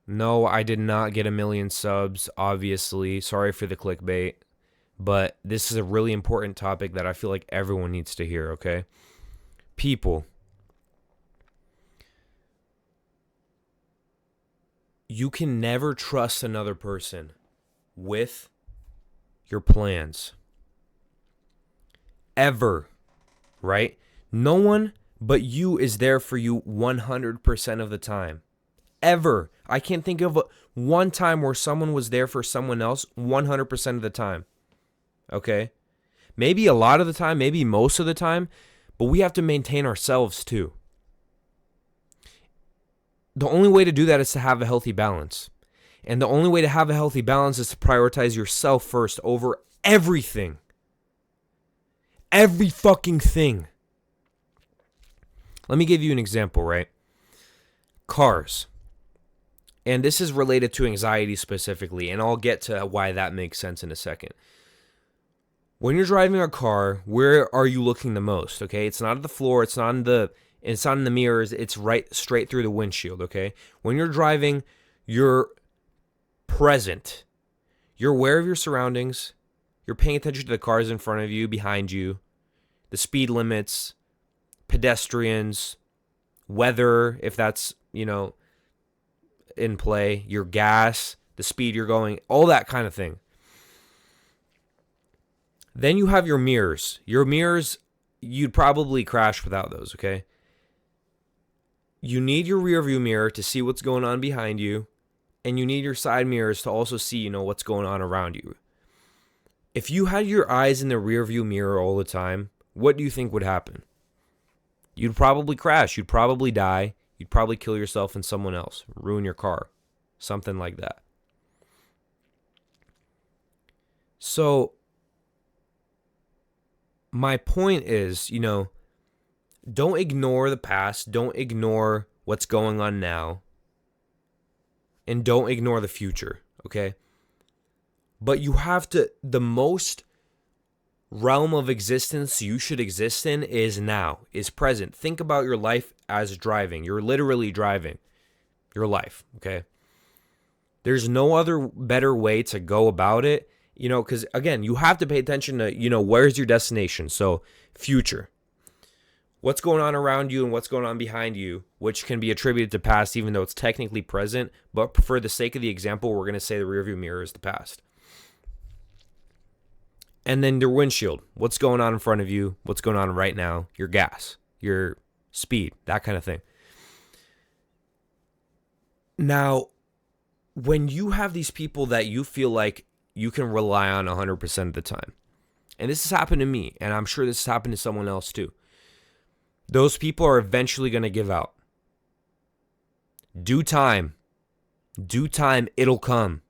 No, I did not get a million subs, obviously. Sorry for the clickbait. But this is a really important topic that I feel like everyone needs to hear, okay? People, you can never trust another person with your plans. Ever, right? No one but you is there for you 100% of the time. Ever. I can't think of one time where someone was there for someone else 100% of the time. Okay? Maybe a lot of the time, maybe most of the time, but we have to maintain ourselves too. The only way to do that is to have a healthy balance. And the only way to have a healthy balance is to prioritize yourself first over everything. Every fucking thing. Let me give you an example, right? Cars. And this is related to anxiety specifically, and I'll get to why that makes sense in a second. When you're driving a car, where are you looking the most? Okay, it's not at the floor, it's not in the mirrors, it's right straight through the windshield. Okay, when you're driving, you're present. You're aware of your surroundings. You're paying attention to the cars in front of you, behind you, the speed limits, pedestrians, weather, if that's in play, your gas, the speed you're going, all that kind of thing. Then you have your mirrors. Your mirrors, you'd probably crash without those, okay? You need your rear view mirror to see what's going on behind you, and you need your side mirrors to also see, what's going on around you. If you had your eyes in the rear view mirror all the time, what do you think would happen? You'd probably crash. You'd probably die. You'd probably kill yourself and someone else, ruin your car, something like that. So my point is, don't ignore the past. Don't ignore what's going on now. And don't ignore the future, okay? But you have to, the most realm of existence you should exist in is now, is present. Think about your life as driving. You're literally driving your life, okay? There's no other better way to go about it, because again, you have to pay attention to, where's your destination? So, future. What's going on around you and what's going on behind you, which can be attributed to past, even though it's technically present. But for the sake of the example, we're going to say the rearview mirror is the past. And then your windshield. What's going on in front of you? What's going on right now? Your gas, your speed, that kind of thing. Now, when you have these people that you feel like you can rely on 100% of the time, and this has happened to me, and I'm sure this has happened to someone else too, those people are eventually going to give out. Due time, it'll come.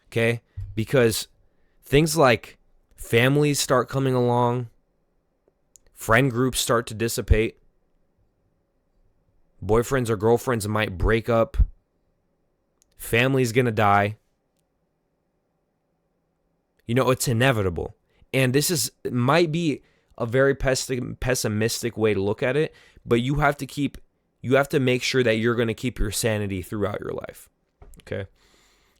Okay? Because things like families start coming along, friend groups start to dissipate, boyfriends or girlfriends might break up, family's going to die. It's inevitable. And this might be a very pessimistic way to look at it, but you have to make sure that you're going to keep your sanity throughout your life. Okay?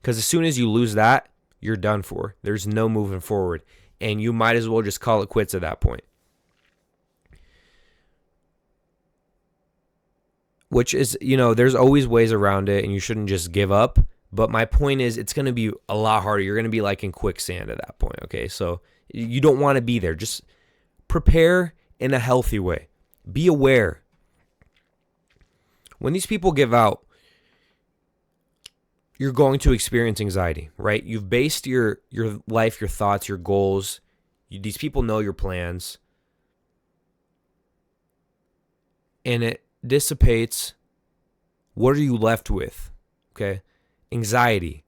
Because as soon as you lose that, you're done for. There's no moving forward. And you might as well just call it quits at that point. Which is, there's always ways around it, and you shouldn't just give up. But my point is, it's going to be a lot harder. You're going to be like in quicksand at that point, okay? So you don't want to be there. Just prepare in a healthy way. Be aware. When these people give out, you're going to experience anxiety, right? You've based your life, your thoughts, your goals. These people know your plans. And it dissipates. What are you left with? Okay? Anxiety.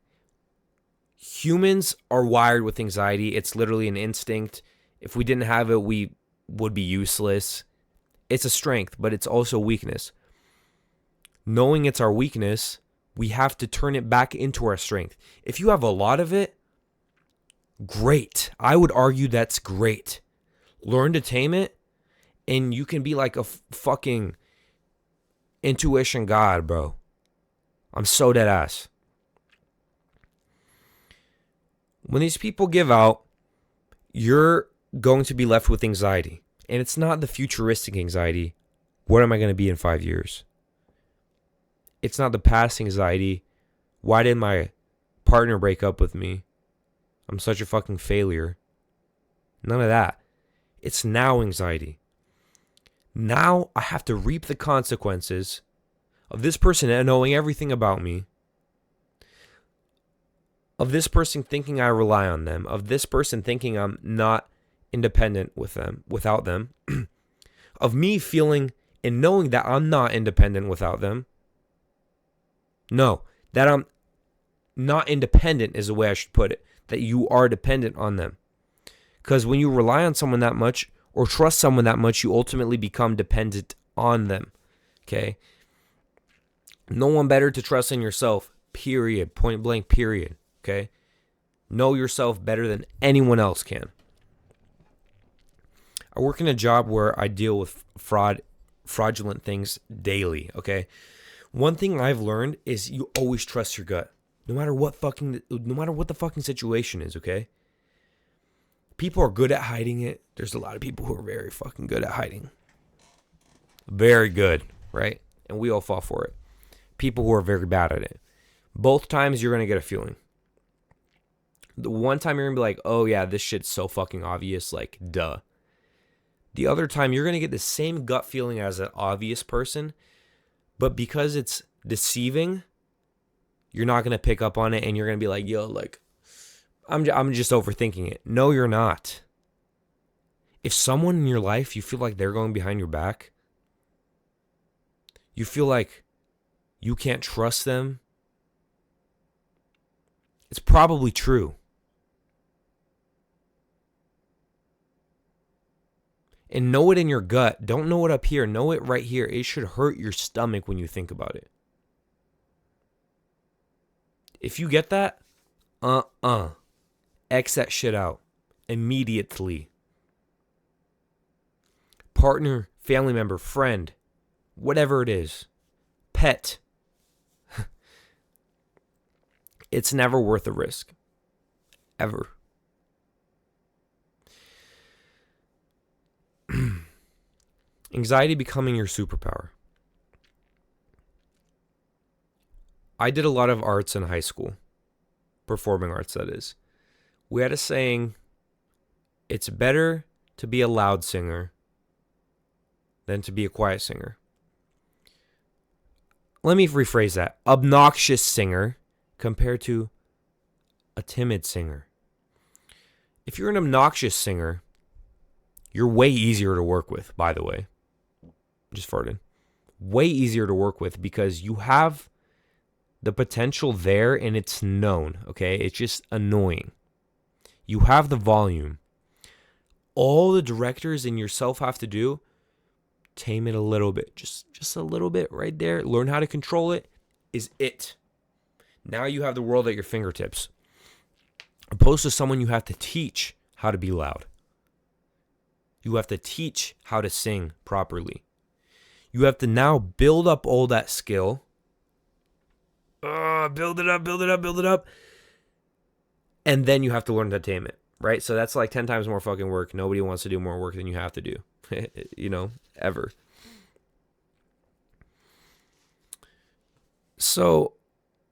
Humans are wired with anxiety. It's literally an instinct. If we didn't have it, we would be useless. It's a strength, but it's also weakness. Knowing it's our weakness, we have to turn it back into our strength. If you have a lot of it, great. I would argue that's great. Learn to tame it, and you can be like a fucking intuition god, bro. I'm so dead ass. When these people give out, you're going to be left with anxiety. And it's not the futuristic anxiety. What am I going to be in 5 years? It's not the past anxiety. Why did my partner break up with me? I'm such a fucking failure. None of that. It's now anxiety. Now I have to reap the consequences of this person knowing everything about me, of this person thinking I rely on them, of this person thinking I'm not independent without them, of me feeling and knowing that I'm not independent without them. No, that I'm not independent is the way I should put it, that you are dependent on them. Because when you rely on someone that much or trust someone that much, you ultimately become dependent on them. Okay? No one better to trust than yourself, period. Point blank, period. Okay? Know yourself better than anyone else can. I work in a job where I deal with fraudulent things daily, okay? One thing I've learned is you always trust your gut. No matter what the fucking situation is, okay? People are good at hiding it. There's a lot of people who are very fucking good at hiding. Very good, right? And we all fall for it. People who are very bad at it. Both times you're going to get a feeling. The one time you're going to be like, oh yeah, this shit's so fucking obvious, like, duh. The other time you're going to get the same gut feeling as an obvious person, but because it's deceiving, you're not going to pick up on it and you're going to be like, yo, like, I'm just overthinking it. No, you're not. If someone in your life, you feel like they're going behind your back, you feel like you can't trust them, it's probably true. And know it in your gut. Don't know it up here. Know it right here. It should hurt your stomach when you think about it. If you get that, X that shit out immediately. Partner, family member, friend, whatever it is, pet. It's never worth the risk. Ever. Anxiety becoming your superpower. I did a lot of arts in high school. Performing arts, that is. We had a saying, it's better to be a loud singer than to be a quiet singer. Let me rephrase that. Obnoxious singer compared to a timid singer. If you're an obnoxious singer, you're way easier to work with, by the way. Just farted. Way easier to work with because you have the potential there and it's known, okay? It's just annoying. You have the volume. All the directors and yourself have to do, tame it a little bit. Just a little bit right there. Learn how to control it is it. Now you have the world at your fingertips. Opposed to someone you have to teach how to be loud. You have to teach how to sing properly. You have to now build up all that skill. Build it up. And then you have to learn to tame it, right? So that's like 10 times more fucking work. Nobody wants to do more work than you have to do, ever. So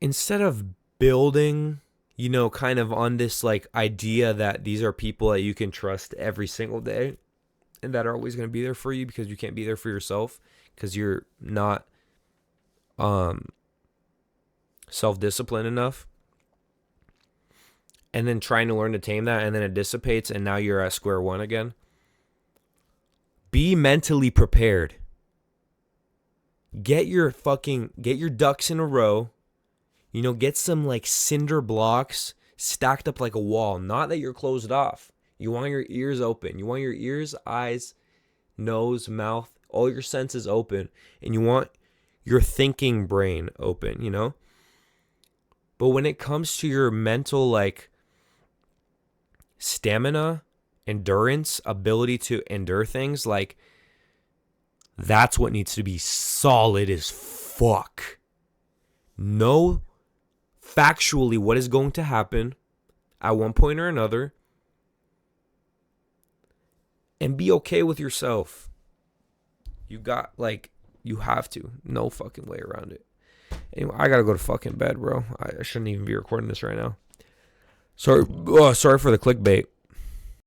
instead of building, kind of on this like idea that these are people that you can trust every single day and that are always going to be there for you because you can't be there for yourself because you're not self-disciplined enough, and then trying to learn to tame that, and then it dissipates, and now you're at square one again. Be mentally prepared. Get your ducks in a row. Get some like cinder blocks stacked up like a wall. Not that you're closed off. You want your ears open. You want your ears, eyes, nose, mouth, all your senses open. And you want your thinking brain open, But when it comes to your mental, like, stamina, endurance, ability to endure things, like, that's what needs to be solid as fuck. Know factually what is going to happen at one point or another, and be okay with yourself. You have to. No fucking way around it. Anyway, I gotta go to fucking bed, bro. I shouldn't even be recording this right now. Sorry for the clickbait.